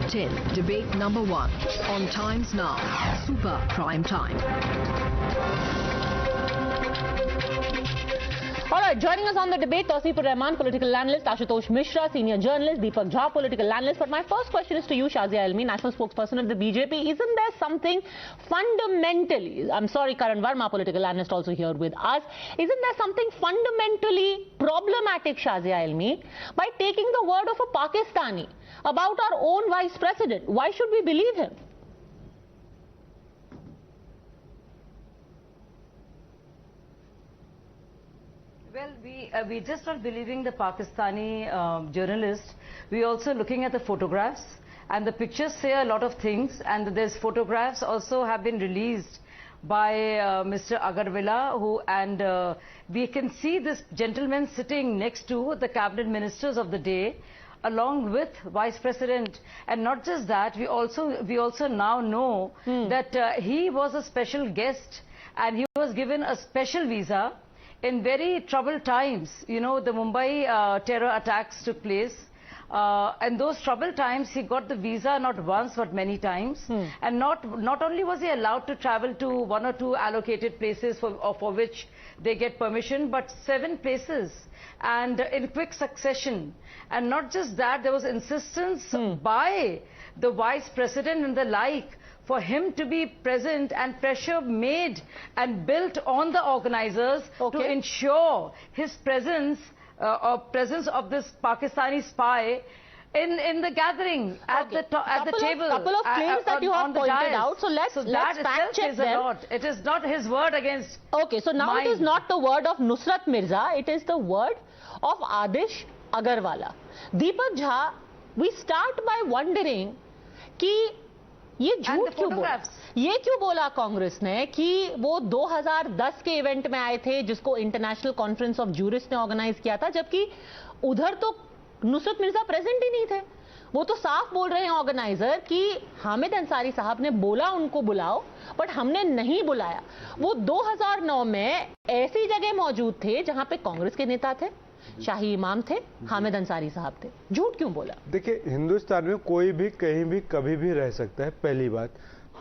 Top 10 Debate number 1 on Times Now, Super Prime Time. All right, joining us on the debate, Tauseefur Rahman, political analyst, Ashutosh Mishra, senior journalist, Deepak Jha, political analyst. But my first question is to you, Shazia Ilmi, national spokesperson of the BJP. Isn't there something fundamentally, I'm sorry, Karan Verma, political analyst, also here with us. Isn't there something fundamentally problematic, Shazia Ilmi, by taking the word of a Pakistani about our own vice president? Why should we believe him? Well, we're just not believing the Pakistani journalist. We're also looking at the photographs, and the pictures say a lot of things, and there's photographs also have been released by Mr. Agarwala, and we can see this gentleman sitting next to the cabinet ministers of the day, along with Vice President. And not just that, we also now know that he was a special guest, and he was given a special visa in very troubled times. You know, the Mumbai terror attacks took place. And those troubled times, he got the visa not once but many times. And not only was he allowed to travel to 1 or 2 allocated places for which they get permission, but 7 places, and in quick succession. And not just that, there was insistence by the Vice President and the like for him to be present, and pressure made and built on the organizers to ensure his presence presence of this Pakistani spy in the gathering at the table. Couple of claims that you have pointed out. So let's fact check them. It is not his word against. Okay, so now it is not the word of Nusrat Mirza. It is the word of Adish Agarwala. Deepak Jha, we start by wondering कि ये झूठ क्यों बोला? ये क्यों बोला कांग्रेस ने कि वो 2010 के इवेंट में आए थे जिसको इंटरनेशनल कॉन्फ्रेंस ऑफ जूरिस्ट ने ऑर्गेनाइज किया था, जबकि उधर तो नुसरत मिर्जा प्रेजेंट ही नहीं थे। वो तो साफ बोल रहे हैं ऑर्गेनाइजर कि हामिद अंसारी साहब ने बोला उनको बुलाओ, बट हमने नहीं बुलाया। वो 2009 में ऐसी जगह मौजूद थे जहां पे कांग्रेस के नेता थे, शाही इमाम थे, हामिद अंसारी साहब थे। झूठ क्यों बोला? देखिए, हिंदुस्तान में कोई भी कहीं भी कभी भी रह सकता है। पहली बात,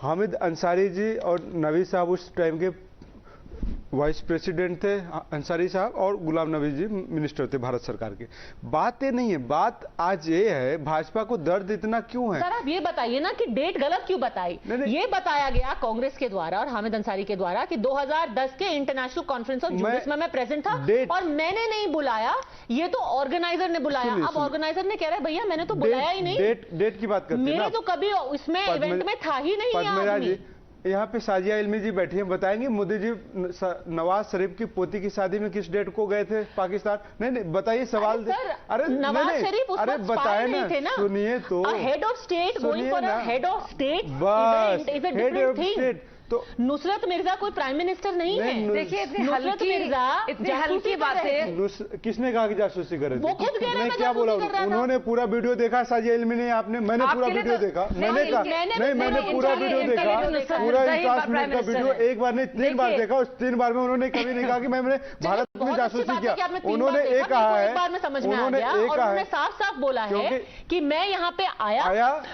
हामिद अंसारी जी और नबी साहब उस टाइम के वाइस प्रेसिडेंट थे, अंसारी साहब, और गुलाम नबी जी मिनिस्टर थे भारत सरकार के। बात ये नहीं है, बात आज ये है भाजपा को दर्द इतना क्यों है। सर आप ये बताइए ना कि डेट गलत क्यों बताई? ये बताया गया कांग्रेस के द्वारा और हामिद अंसारी के द्वारा कि 2010 के इंटरनेशनल कॉन्फ्रेंस ऑफ जूरिस्ट में मैं प्रेजेंट था और मैंने नहीं बुलाया, ये तो ऑर्गेनाइजर ने बुलाया। अब ऑर्गेनाइजर ने कह रहा है भैया मैंने तो बुलाया ही नहीं। डेट की बात करते हैं, मेरे तो कभी इसमें इवेंट में था ही नहीं। यहाँ पे साजिया इल्मी जी बैठी हैं, बताएंगे मोदी जी नवाज शरीफ की पोती की शादी में किस डेट को गए थे पाकिस्तान? नहीं बताइए, सवाल। अरे नवाज शरीफ अरे बताए ना, सुनिए तो। Head of state going for a head of state bus, is a different thing. तो नुसरत मिर्जा कोई प्राइम मिनिस्टर नहीं है। देखिए, नुसरत मिर्जा इतनी हल्की बातें। किसने कहा कि जासूसी करे? वो खुद कह रहे हैं, क्या बोला उन्होंने? पूरा वीडियो देखा साजिया इल्मी ने? आपने? मैंने पूरा वीडियो देखा। मैंने कहा नहीं, मैंने पूरा वीडियो देखा, पूरा 50 मिनट का वीडियो, एक बार नहीं 3 बार देखा। उस 3 बार में उन्होंने कभी नहीं कहा कि मैंने भारत में जासूसी किया। उन्होंने एक कहा है, उन्होंने साफ साफ बोला है कि मैं यहाँ पे आया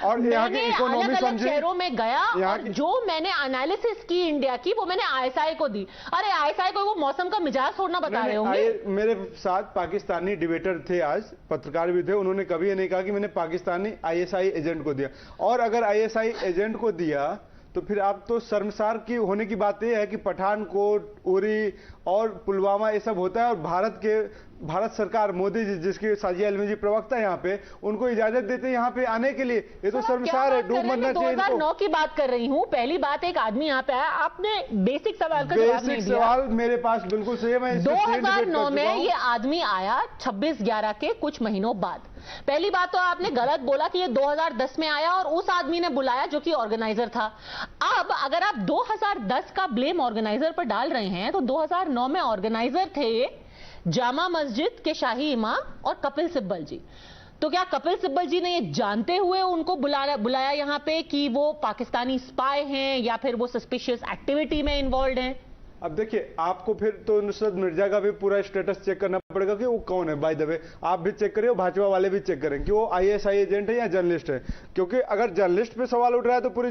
और यहाँ की इकोनॉमी समझी, शहरों में गया और जो मैंने एनालिसिस की इंडिया की वो मैंने आईएसआई को दी। अरे आईएसआई को वो मौसम का मिजाज छोड़ना बता रहे होंगे। मेरे साथ पाकिस्तानी डिबेटर थे, आज पत्रकार भी थे, उन्होंने कभी ये नहीं कहा कि मैंने पाकिस्तानी आईएसआई एजेंट को दिया। और अगर आईएसआई एजेंट को दिया तो फिर आप तो शर्मसार की होने की बात यह है कि पठानकोट, उरी और पुलवामा ये सब होता है, और भारत सरकार मोदी जी, जिसकी साजिया इल्मी जी प्रवक्ता है यहाँ पे, उनको इजाजत देते हैं यहाँ पे आने के लिए। ये तो शर्मसार है, डूब मरना चाहिए। 2009 की बात कर रही हूँ। पहली बात, एक आदमी यहाँ पे आया, आपने बेसिक सवाल का जवाब नहीं दिया। बेसिक सवाल मेरे पास बिल्कुल सही है। मैं 2009 में ये आदमी आया 26/11 के कुछ महीनों बाद। पहली बात तो आपने गलत बोला कि ये 2010 में आया और उस आदमी ने बुलाया जो कि ऑर्गेनाइजर था। अब अगर आप 2010 का ब्लेम ऑर्गेनाइजर पर डाल रहे हैं तो 2009 में ऑर्गेनाइजर थे जामा मस्जिद के शाही इमाम और कपिल सिब्बल जी। तो क्या कपिल सिब्बल जी ने ये जानते हुए उनको बुलाया यहाँ पे कि वो पाकिस्तानी स्पाई हैं या फिर वो सस्पिशियस एक्टिविटी में इन्वॉल्व हैं? अब देखिए, आपको फिर तो नुसरत मिर्जा का भी पूरा स्टेटस चेक करना पड़ेगा कि वो कौन है। बाय द वे, आप भी चेक करिए, भाजपा वाले भी चेक करें कि वो आईएसआई एजेंट है या जर्नलिस्ट है। क्योंकि अगर जर्नलिस्ट पे सवाल उठ रहा है तो पूरी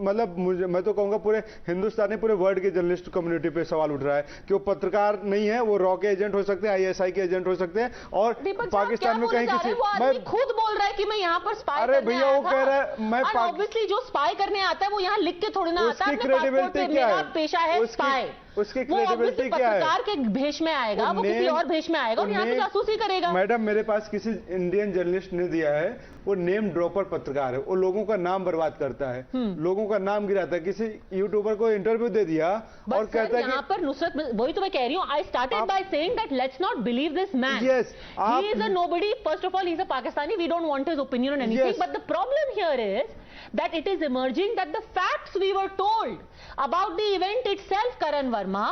मतलब मैं तो कहूंगा पूरे हिंदुस्तानी, पूरे वर्ल्ड की जर्नलिस्ट कम्युनिटी पे सवाल उठ रहा है कि वो पत्रकार नहीं है, वो रॉ के एजेंट हो सकते हैं, आईएसआई के एजेंट हो सकते हैं। और पाकिस्तान में कहीं किसी खुद बोल रहा है कि मैं यहाँ पर स्पाई अरे भैया, वो कह रहा है मैं ऑब्वियसली जो स्पाई करने आता है वो यहाँ लिख के थोड़ी ना आता है। उसकी क्रेडिबिलिटी क्या है? पेशा है स्पाई, उसकी क्रेडिबिलिटी क्या है? पत्रकार के भेष में आएगा, वो किसी और भेष में आएगा और यहाँ पे जासूसी करेगा। मैडम, मेरे पास किसी इंडियन जर्नलिस्ट ने दिया है, वो नेम ड्रॉपर पत्रकार है, वो लोगों का नाम बर्बाद करता है, लोगों का नाम गिराता है। किसी यूट्यूबर को इंटरव्यू दे दिया और कहता है यहाँ पर नुसरत, वही तो मैं कह रही हूँ, I started by saying that let's not believe this man. Yes, he is a nobody. First of all, he is a Pakistani. We don't want his opinion on anything. Yes. But the problem here is that it is emerging that the facts we were told about the event itself, Karan Verma,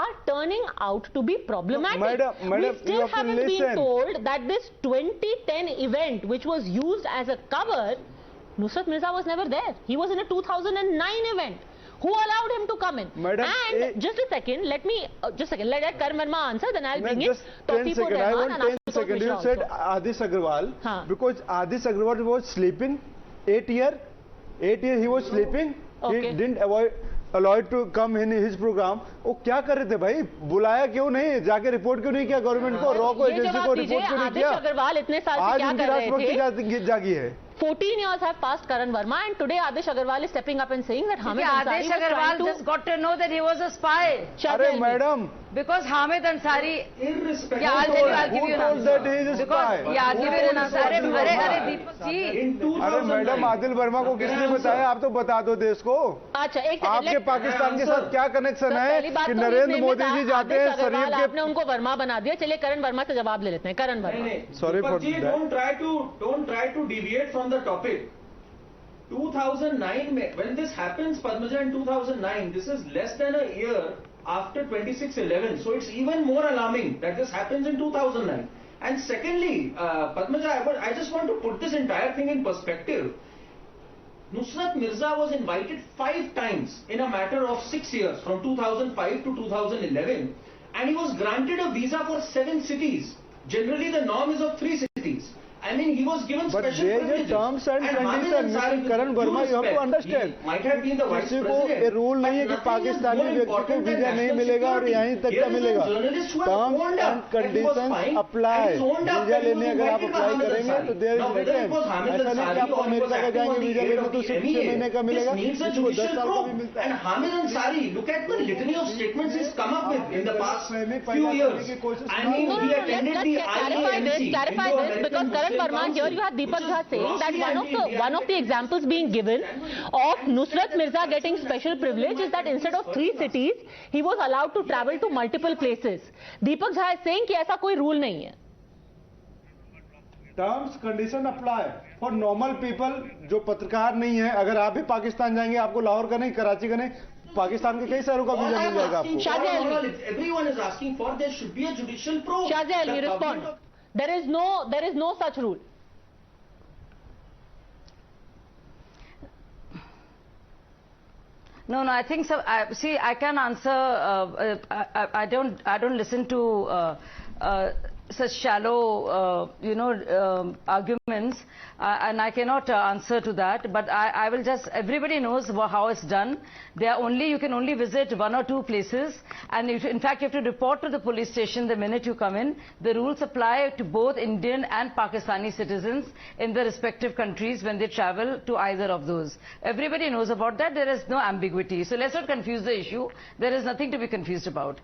are turning out to be problematic. Madam, we you still have to haven't been listen. told that this 2010 event, which was used as a cover, Nusrat Mirza was never there. He was in a 2009 event. Who allowed him to come in? Madam, and just a second, let me let Karan Verma answer, then I'll bring just it. 10 seconds. I want 10 seconds. You said Adis Agarwal, Haan. because Adis Agarwal was sleeping 8 years he was sleeping. Okay. He didn't allowed to come in his program. वो क्या कर रहे थे भाई? बुलाया क्यों नहीं? जाके रिपोर्ट क्यों नहीं किया गवर्नमेंट को, रॉ को, एजेंसी को रिपोर्ट क्यों नहीं किया? आदिश अग्रवाल इतने साल से क्या कर रहे थे? जागी है। 14 years have passed, Karan Verma, and today Adish Agarwal is stepping up and saying that Hamid Ansari Adish was trying Agarwal to... just got to know that he was a spy. अरे madam, Because Hamid Ansari... Irrespective. Yeah, I'll give you an answer. that he is a spy? Yeah, I'll give you an answer. अरे दीपक जी, अरे madam, Adil Verma को किसने बताया? आप तो बता दो देश को। अच्छा, एक सेकंड, आपके पाकिस्तान के साथ क्या कनेक्शन है कि नरेंद्र मोदी जी जाते हैं शरीफ के? आपने उनको वर्मा बना दिया। चलिए करण वर्मा से जवाब ले लेते हैं। करण Verma, Sorry for that. Don't try to deviate from the topic. 2009 when this happens, Padmaja, in 2009, this is less than a year after 26/11, so it's even more alarming that this happens in 2009. And secondly, Padmaja, I just want to put this entire thing in perspective. Nusrat Mirza was invited 5 times in a matter of 6 years, from 2005 to 2011, and he was granted a visa for 7 cities. Generally, the norm is of 3 cities. I mean, he was given But special there is privileges. terms and Hamid conditions, Ansari, Mr. Karan with due Verma, you have to respect, understand. he might have been the vice किसी को president. ये rule नहीं है कि but nothing is Pakistani more व्यक्ति को important visa than नहीं national मिलेगा और security. यहीं तक Here का is a मिलेगा। journalist who has terms owned and up that he was conditions spying, apply. and he's owned up visa that he was लेने अगर आप invited by अप्लाई Hamid करेंगे Ansari. तो there Now, is whether it return. was Hamid ऐसा नहीं कि Ansari आप or it was America का acting जाएंगे on the वीजा aid लेने of तो the सिर्फ 6 महीने का NEA, मिलेगा, this needs a इसको 10 judicial साल का भी probe. मिलता है। And Hamid Ansari, look at the litany of statements he's come up with in the past few years. I mean, No, he let's attended the clarify this, IANC, because Karan Verma, here you have Deepak Jha saying that one of the examples being given of Nusrat Mirza getting special privilege is that instead of 3 cities, he was allowed to travel to multiple places. Deepak Jha is saying कि ऐसा कोई rule नहीं है. Terms condition apply for normal people जो पत्रकार नहीं है। अगर आप भी पाकिस्तान जाएंगे, आपको लाहौर का नहीं, कराची का नहीं, पाकिस्तान के कई शहरों का वीजा मिल जाएगा आपको। Shazia Alvi. Everyone is asking for there should be a judicial probe. Shazia Alvi, The respond. government- There is no such rule. No, I think so. See, I can answer. I don't listen to such shallow, arguments, and I cannot answer to that. But I will just. Everybody knows how it's done. You can only visit 1 or 2 places, and in fact, you have to report to the police station the minute you come in. The rules apply to both Indian and Pakistani citizens in the respective countries when they travel to either of those. Everybody knows about that. There is no ambiguity. So let's not confuse the issue. There is nothing to be confused about.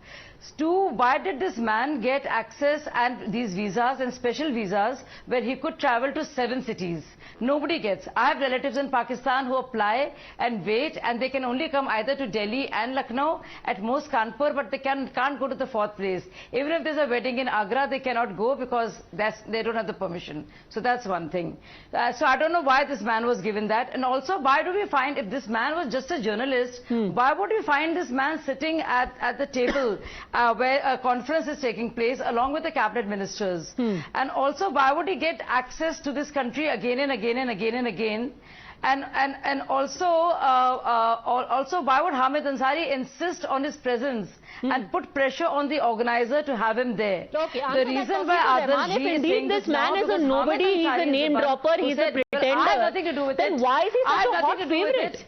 2, why did this man get access and these visas and special visas where he could travel to 7 cities? Nobody gets. I have relatives in Pakistan who apply and wait, and they can only come either to Delhi and Lucknow, at most Kanpur, but they can't go to the 4th place. Even if there's a wedding in Agra, they cannot go because they don't have the permission. So that's one thing. So I don't know why this man was given that. And also, why do we find, if this man was just a journalist, why would we find this man sitting at the table where a conference is taking place along with the cabinet ministers? And also, why would he get access to this country again and again and again and again? And also, why would Hamid Ansari insist on his presence and put pressure on the organizer to have him there? Okay, The reason why Adarsh if ji is indeed saying this this man now is a because nobody, Hamid he's a Ansari is name the one dropper, who he's a said, well, pretender, I have nothing to do with then it. why is he I have such a hot nothing to do with favorite? it.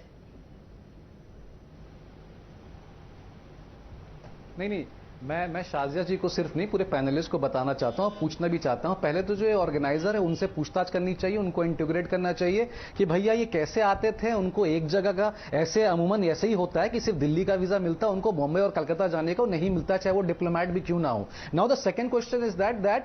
नहीं, मैं शाजिया जी को सिर्फ नहीं पूरे panelist को बताना चाहता हूं, पूछना भी चाहता हूं। पहले तो जो ये ऑर्गेनाइजर है उनसे पूछताछ करनी चाहिए, उनको इंटीग्रेट करना चाहिए कि भैया ये कैसे आते थे, उनको एक जगह का ऐसे अमूमन ऐसे ही होता है कि सिर्फ दिल्ली का वीजा मिलता है, उनको बॉम्बे और कलकत्ता जाने को नहीं मिलता, चाहे वो डिप्लोमेट भी क्यों ना हो। Now the second question is that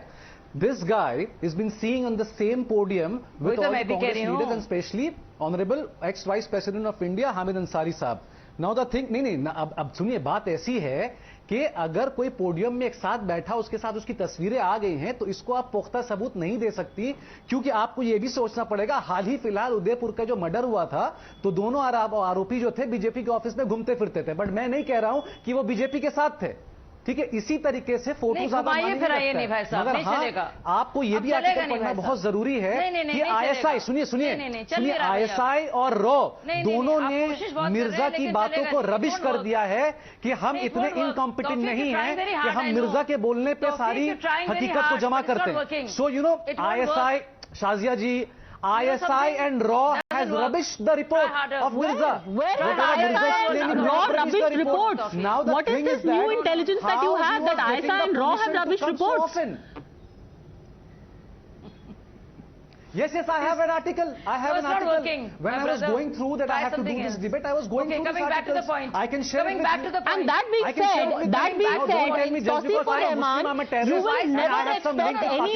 this guy is been seeing on the same podium with all the Congress leaders and especially Honorable ex-Vice President of India Hamid Ansari साहब। Now the thing नहीं अब सुनिए, बात ऐसी है कि अगर कोई पोडियम में एक साथ बैठा, उसके साथ उसकी तस्वीरें आ गई हैं, तो इसको आप पुख्ता सबूत नहीं दे सकती, क्योंकि आपको यह भी सोचना पड़ेगा हाल ही फिलहाल उदयपुर का जो मर्डर हुआ था, तो दोनों आरोपी जो थे बीजेपी के ऑफिस में घूमते फिरते थे, बट मैं नहीं कह रहा हूं कि वो बीजेपी के साथ थे, ठीक है। इसी तरीके से फोटो नहीं भाई साहब, नहीं चलेगा। आपको ये भी आर्टिकल पढ़ना बहुत जरूरी है कि आईएसआई, सुनिए आईएसआई और रॉ दोनों ने मिर्जा की बातों को रबिश कर दिया है कि हम इतने इनकॉम्पिटेंट नहीं हैं कि हम मिर्जा के बोलने पे सारी हकीकत को जमा करते हैं। So you know ISI, Shazia ji, ISI and RAW has rubbished the report of Mirza. Where has ISI and RAW rubbished reports? Now the what is this new intelligence that you have that ISI and RAW have rubbished reports? Yes, I have an article. I have an article. Working, when I was going through that I have to do this debate, I was going through this coming back to the point. I can share coming it back with to the point. And that being said, Tawseef Rahman, you will never expect any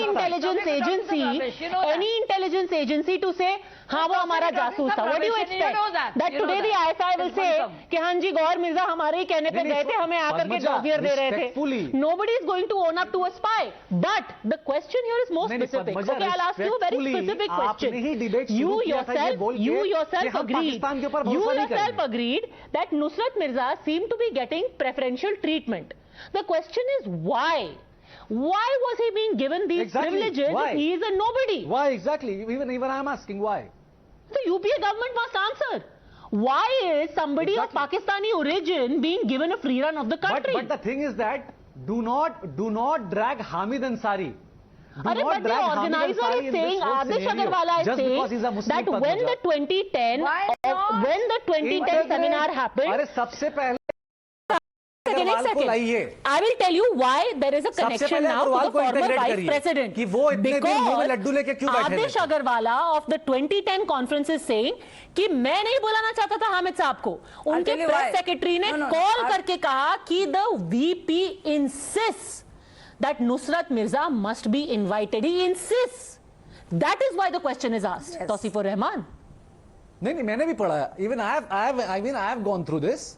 intelligence agency to say, हाँ वो हमारा जासूस था. What do you expect? That today the ISI will say कि हाँ जी गौहर मिर्जा हमारे ही कहने पे गए थे, हमें आकर के डॉसियर दे रहे थे. Nobody is going to own up to a spy. But the question here is more specific. Okay, I'll ask you a very specific question. You yourself agreed that Nusrat Mirza seemed to be getting preferential treatment. The question is why? Why was he being given these privileges if he is a nobody? Why exactly? Even I am asking why. The UPA government must answer. Why is somebody of Pakistani origin being given a free run of the country? But the thing is that do not drag Hamid Ansari. But the organizer is saying, Adesh Agarwala is saying that when the 2010 seminar happened, I will tell you why there is a connection now to the former vice president. Because Adesh Agarwala of the 2010 conference is saying कि मैं नहीं बुलाना चाहता था हामिद साहब को. उनके press secretary ने कॉल करके कहा कि the VP insists that Nusrat Mirza must be invited. He insists. That is why the question is asked. Yes. Tawseef Rahman. नहीं मैंने भी पढ़ा. Even I have gone through this.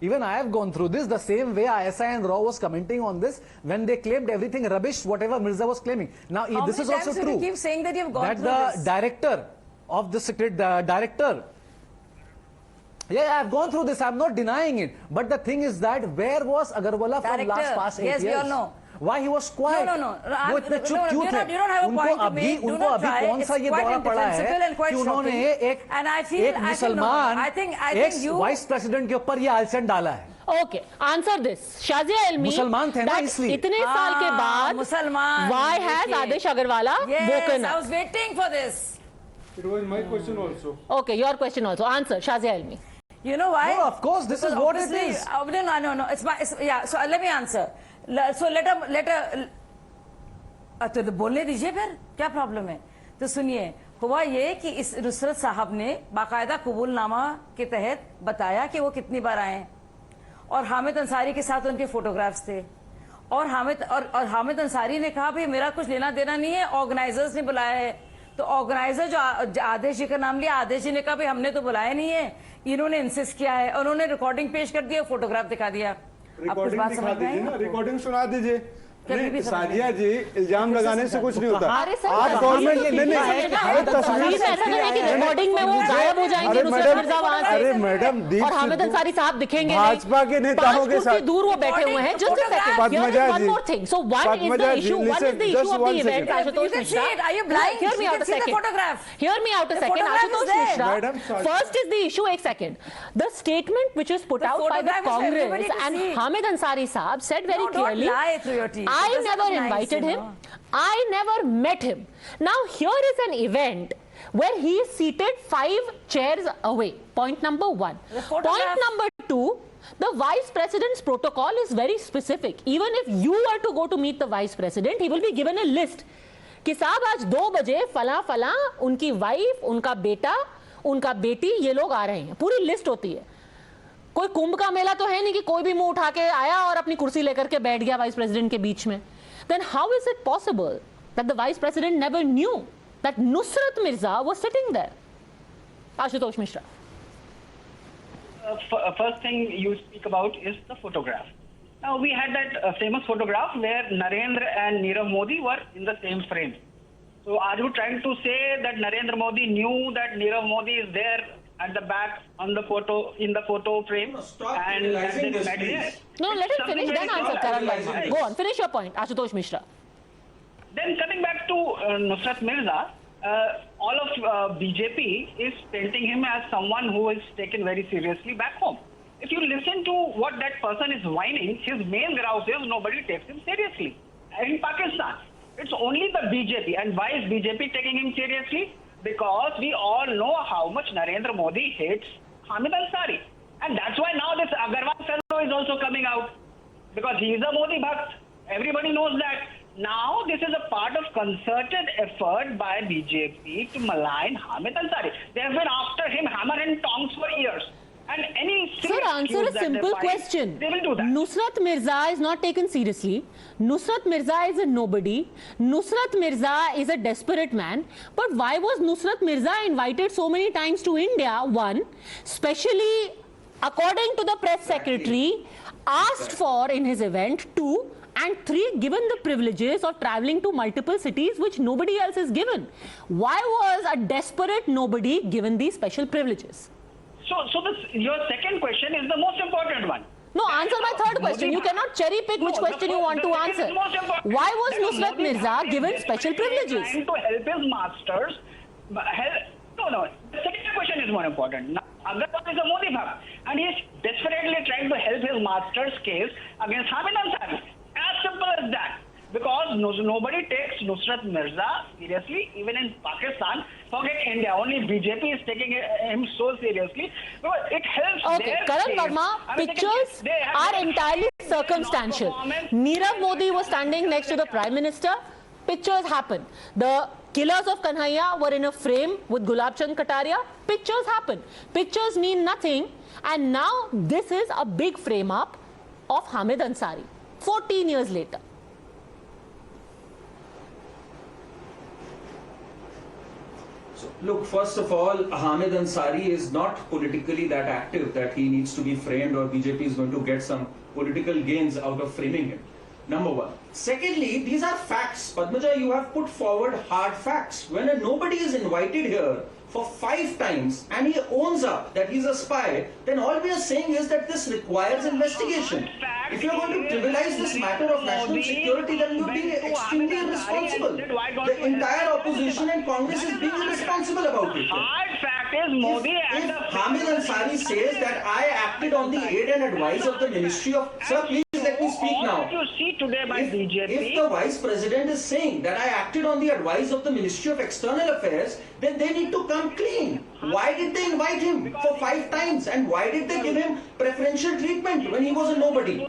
Even I have gone through this the same way ISI and RAW was commenting on this when they claimed everything rubbish whatever Mirza was claiming. Now this is also true. You keep saying that you've gone that through the this. director of the director. Yeah, I have gone through this. I am not denying it. But the thing is that where was Agarwala from past 8 years? Yes, we all know. Why he was quiet? No. वो इतने चुप क्यों थे? You don't have a point to make. उनको अभी कौन सा ये दौरा पड़ा है कि उन्होंने एक मुसलमान एक्स वाइस प्रेसिडेंट के ऊपर ये आलसन डाला है? Okay, answer this. Shazia Elmi, मुसलमान थे ना इसलिए. इतने साल के बाद मुसलमान. Why has Adesh Agarwala woken up? I was waiting for this. It was my question also. Okay, your question also. Answer, Shazia Elmi. You know why? No, of course, this is what it is. No. Yeah. So let me answer. So let her. तो बोलने दीजिए फिर क्या problem है. तो सुनिए, हुआ ये कि इस नुसरत साहब ने बाकायदा कबूलनामा के तहत बताया कि वो कितनी बार आए और हामिद अंसारी के साथ उनके फोटोग्राफ्स थे और हामिद अंसारी ने कहा भाई मेरा कुछ लेना देना नहीं है, ऑर्गेनाइजर्स ने बुलाया है. तो ऑर्गेनाइजर जो आदेश जी का नाम लिया, आदेश जी ने कहा भाई हमने तो बुलाया नहीं है, इन्होंने इंसिस्ट किया है, उन्होंने रिकॉर्डिंग पेश कर दिया, फोटोग्राफ दिखा दिया. रिकॉर्डिंग दिखा दीजिए ना, रिकॉर्डिंग सुना दीजिए. कभी भी समझ में साजिया जी इल्जाम लगाने से कुछ नहीं होता। अरे सर, आप गवर्नमेंट रिकॉर्डिंग में वो गायब हो जाएंगे नुसरत मिर्जा वहां से। अरे मैडम, और हामिद अंसारी साहब दिखेंगे भाजपा के नेताओं के साथ दूर वो बैठे हुए हैं। Just a second, Padmaja one ji, more thing. So what is the issue? What is the issue of the event? Ashutosh Mishra, Are you blind? hear me You out can a see the second. photograph. Hear me out a The second, photograph is Ashutosh there. Mishra. Madam, sorry. First is the issue. एक second. The statement which was put The out by the photograph is for everybody Congress to and see. Hamid Ansari Saab said very No, don't clearly, lie through your teeth. I It doesn't never look nice, invited you him. know. I never met him. Now here is an event where he is seated 5 chairs away. Point number 1. The photograph. Point number 2. The vice president's protocol is very specific. Even if you were to go to meet the vice president, he will be given a list. कि साहब आज 2 बजे फला फला उनकी wife, उनका बेटा, उनका बेटी, ये लोग आ रहे हैं। पूरी लिस्ट होती है। कोई कुंभ का मेला तो है नहीं कि कोई भी मुंह उठा के आया और अपनी कुर्सी लेकर के बैठ गया वाइस प्रेसिडेंट के बीच में। Then how is it possible that the vice president never knew that Nusrat Mirza was sitting there? Ashutosh Mishra. First thing you speak about is the photograph. Now, we had that famous photograph where Narendra and Nirav Modi were in the same frame. So, are you trying to say that Narendra Modi knew that Nirav Modi is there at the back on the photo, in the photo frame? No, stop and analyzing that this, they met please. here? No, let him finish, then answer Karan Verma. Go on, finish your point, Ashutosh Mishra. Then coming back to Nusrat Mirza, all of BJP is painting him as someone who is taken very seriously back home. If you listen to what that person is whining, his main grouse is nobody takes him seriously. In Pakistan, it's only the BJP. And why is BJP taking him seriously? Because we all know how much Narendra Modi hates Hamid Ansari. And that's why now this Agarwal fellow is also coming out. Because he is a Modi Bhakt. Everybody knows that. Now this is a part of concerted effort by BJP to malign Hamid Ansari. They have been after him hammer and tongs for years. And any Sir, answer a simple question. They will do that. Nusrat Mirza is not taken seriously. Nusrat Mirza is a nobody. Nusrat Mirza is a desperate man. But why was Nusrat Mirza invited so many times to India? 1, specially according to the press secretary, asked for in his event. 2, and 3, given the privileges of traveling to multiple cities which nobody else is given. Why was a desperate nobody given these special privileges? Your second question is the most important one. No, answer my third question. You cannot cherry pick which question you want to answer. Why was Nusrat Mirza given special privileges? Trying to help his masters. No. The second question is more important. Now, Agarwal is a Modi Bhakt, and he is desperately trying to help his master's case against Hamid Ansari. As simple as that. Because nobody takes Nusrat Mirza seriously, even in Pakistan. Forget India, only BJP is taking him so seriously. Because it helps Okay, their Karan case. Verma, I mean, pictures they have are their entirely case. circumstantial. Nirav Modi was standing next to the Prime Minister. Pictures happen. The killers of Kanhaiya were in a frame with Gulab Chand Kataria. Pictures happen. Pictures mean nothing. And now this is a big frame up of Hamid Ansari. 14 years later. So, look, first of all, Hamid Ansari is not politically that active that he needs to be framed or BJP is going to get some political gains out of framing him. Number 1. Secondly, these are facts. Padmaja, you have put forward hard facts. When nobody is invited here for 5 times and he owns up that he's a spy, then all we are saying is that this requires investigation. If you are going to trivialize this matter of national security, then you are being extremely irresponsible. The entire opposition and Congress is being irresponsible about it. Hard fact is Modi If Hamid Ansari says that I acted on the aid and advice of the Ministry of... Sir, please let me speak now. What you see today by BJP... If the Vice President is saying that I acted on the advice of the Ministry of External Affairs, then they need to come clean. Why did they invite him for 5 times? And why did they give him preferential treatment when he was a nobody?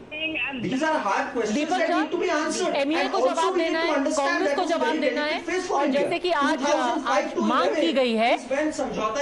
These are hard questions that need to be answered. MEA को जवाब देना है, कांग्रेस को जवाब देना है, और जैसे कि आज मांग की गई है,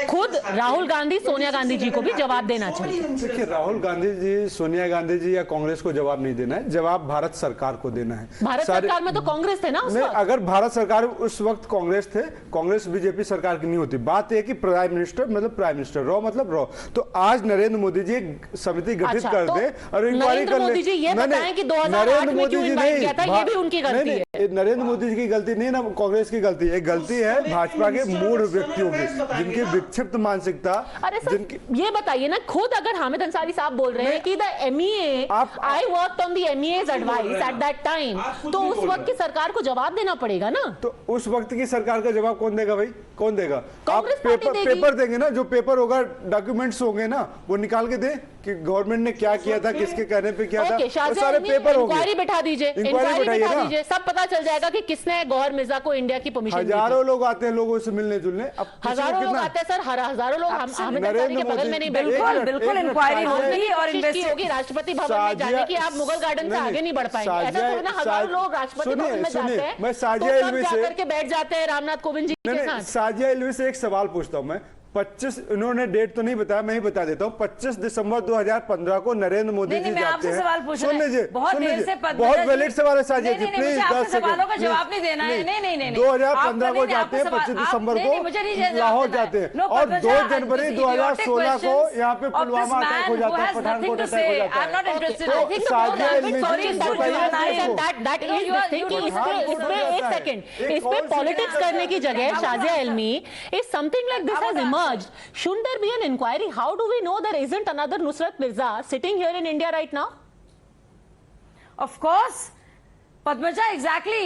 खुद राहुल गांधी सोनिया गांधी जी को भी जवाब देना चाहिए। देखिए, राहुल गांधी जी, सोनिया गांधी जी या कांग्रेस को जवाब नहीं देना है, जवाब भारत सरकार को देना है। भारत सरकार में तो कांग्रेस थे ना उस वक्त? अगर भारत सरकार उस वक्त कांग्रेस थे, कांग्रेस बीजेपी सरकार की नहीं होती। बात यह कि प्राइम मिनिस्टर मतलब प्राइम मिनिस्टर, रॉ मतलब रॉ। तो आज नरेंद्र मोदी जी समिति गठित कर दे और इंक्वायरी कर ले। नरेंद्र मोदी जी ये बताएं कि 2008 में क्यों इनवाइट किया था, ये भी उनकी गलती है। नरेंद्र मोदी जी की गलती नहीं ना, कांग्रेस की गलती है। गलती है भाजपा के मूड व्यक्तियों की, जिनकी विक्षिप्त मानसिकता। अरे सर ये बताइए ना, खुद अगर हामिद अंसारी साहब बोल रहे हैं कि the MEA, I worked on the MEA's advice at that time, तो उस वक्त की सरकार को जवाब देना पड़ेगा ना। तो उस वक्त की सरकार का जवाब कौन देगा भाई, कौन देगा? आप पेपर देंगे ना, जो पेपर होगा, डॉक्यूमेंट्स होंगे ना, वो निकाल के दे कि गवर्नमेंट ने क्या किया था, किसके कहने पे किया था, वो सारे पेपर होंगे। इंक्वायरी बैठा दीजिए, इंक्वायरी बैठा दीजिए, सब पता चल जाएगा कि किसने गौहर मिर्जा को इंडिया की परमिशन दी थी। हजारों लोग आते हैं लोगों से मिलने जुलने, अब हजारों लोग आते हैं सर, हजारों लोग हामिद अंसारी के बगल में नहीं। बिल्कुल इंक्वायरी होगी और होगी राष्ट्रपति भवन में जाने की, आप मुगल गार्डन से आगे नहीं बढ़ पाएंगे। ऐसा थोड़ा ना, हजारों लोग राष्ट्रपति भवन में जाते हैं, मैं साजिया इल्मी से जाकर बैठ जाते हैं रामनाथ कोविंद जी के साथ। साजिया इल्मी से एक सवाल पूछता हूं मैं। 25, इन्होंने डेट तो नहीं बताया, मैं ही बता देता हूँ। 25 दिसंबर 2015 को नरेंद्र मोदी जी जाते हैं। सुन लीजिए, बहुत वैलिड सवाल है साजिया जी, प्लीज 10 सवालों का जवाब नहीं देना है। नहीं 2015 को जाते हैं, 25 दिसंबर को लाहौर जाते हैं, और 2 जनवरी 2016 को यहाँ पे पुलवामा अटैक हो जाता है, पठानकोट अटैक हो जाता है। साजिया इल्मी इस पे पॉलिटिक्स करने की जगह Shazia Ilmi is something like this has emerged. Shouldn't there be an inquiry? How do we know there isn't another Nusrat Mirza sitting here in India right now? Of course, Padmaja, exactly.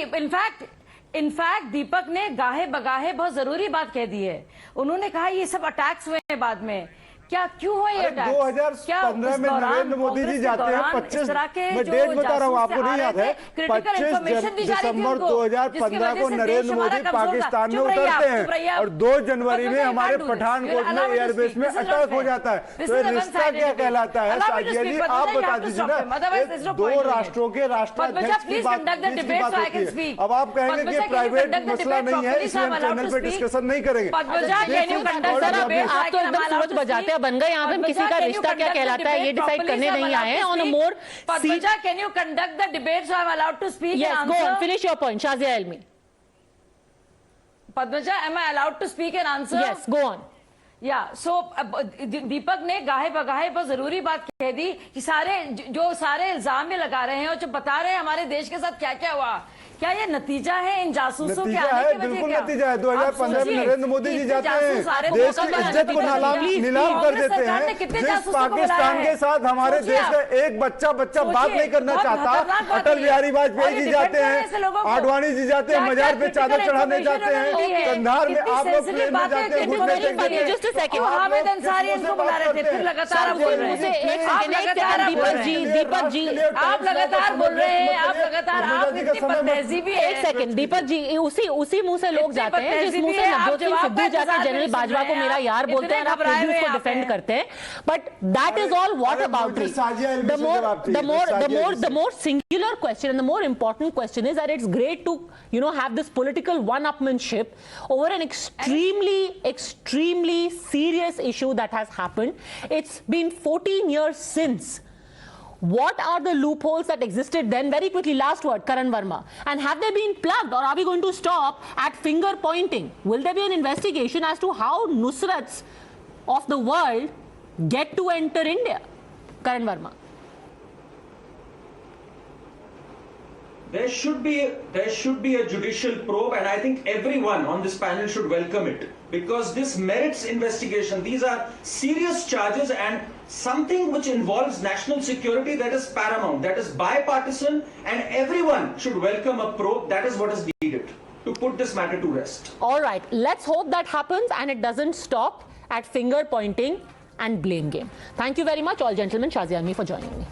In fact, दीपक ने गाहे बगाहे बहुत जरूरी बात कह दी है। उन्होंने कहा ये सब अटैक्स हुए हैं बाद में, क्या क्यों हुए ये अटैक? 2015 में नरेंद्र मोदी जी जाते हैं, 25, मैं डेट बता रहा हूँ, आपको नहीं याद है, 25 दिसंबर 2015 को नरेंद्र मोदी पाकिस्तान में उतरते हैं, और 2 जनवरी में हमारे पठानकोट में एयरबेस में अटैक हो जाता है। तो रिश्ता क्या कहलाता है साजिया जी, आप बता दीजिए ना। 2 राष्ट्रों के राष्ट्राध्यक्ष की बात होती है। अब आप कहेंगे कि प्राइवेट मसला नहीं है, इसलिए हम चैनल पे डिस्कशन नहीं करेंगे। आप तो एकदम सूरज बजाते बन गए, यहाँ पे किसी का रिश्ता क्या कहलाता है ये डिसाइड करने नहीं आए हैं। On a more, Padmaja, can you conduct the debate so I'm allowed to speak? Yes, go on, finish your point, Shazia Ilmi. Padmaja, am I allowed to speak and answer? Yes, go on. सो दीपक ने गाहे बगाहे बहुत जरूरी बात कह दी कि जो सारे इल्जाम में लगा रहे हैं और जो बता रहे हैं हमारे देश के साथ क्या क्या हुआ, क्या ये नतीजा है इन जासूसों के आने की वजह? बिल्कुल नतीजा है। 2015 में नरेंद्र मोदी जी जाते हैं, देश की इज्जत को नीलाम कर देते हैं। जिस पाकिस्तान के साथ हमारे देश का एक बच्चा बात नहीं करना चाहता, अटल बिहारी वाजपेयी जी जाते हैं, आडवाणी जी जाते हैं, मजार पे चादर चढ़ाने जाते हैं, कंधार में आप लोग प्लेन में जाते हैं, घुटने टेक देते हैं। हामिद अंसारी इनको बुला रहे थे, फिर लगातार बोल रहे हैं। दीपक जी आप लगातार बोल रहे हैं, आप लगातार एक सेकंड दीपक जी, उसी मुंह से लोग जाते हैं जिस मुंह से नवजोत सिंह सिद्धू जाकर जनरल बाजवा को मेरा यार बोलते हैं, आप उसको डिफेंड करते हैं। But that is all what about it? The more singular question and the more important question is that it's great to have this political one-upmanship over an extremely serious issue that has happened. It's been 14 years since. What are the loopholes that existed then? Very quickly, last word, Karan Verma. And have they been plugged, or are we going to stop at finger pointing? Will there be an investigation as to how Nusrats of the world get to enter India? Karan Verma. There should be a judicial probe, and I think everyone on this panel should welcome it, because this merits investigation. These are serious charges and something which involves national security that is paramount, that is bipartisan, and everyone should welcome a probe. That is what is needed to put this matter to rest. All right, let's hope that happens and it doesn't stop at finger pointing and blame game. Thank you very much, all gentlemen. Shazia Ilmi for joining me.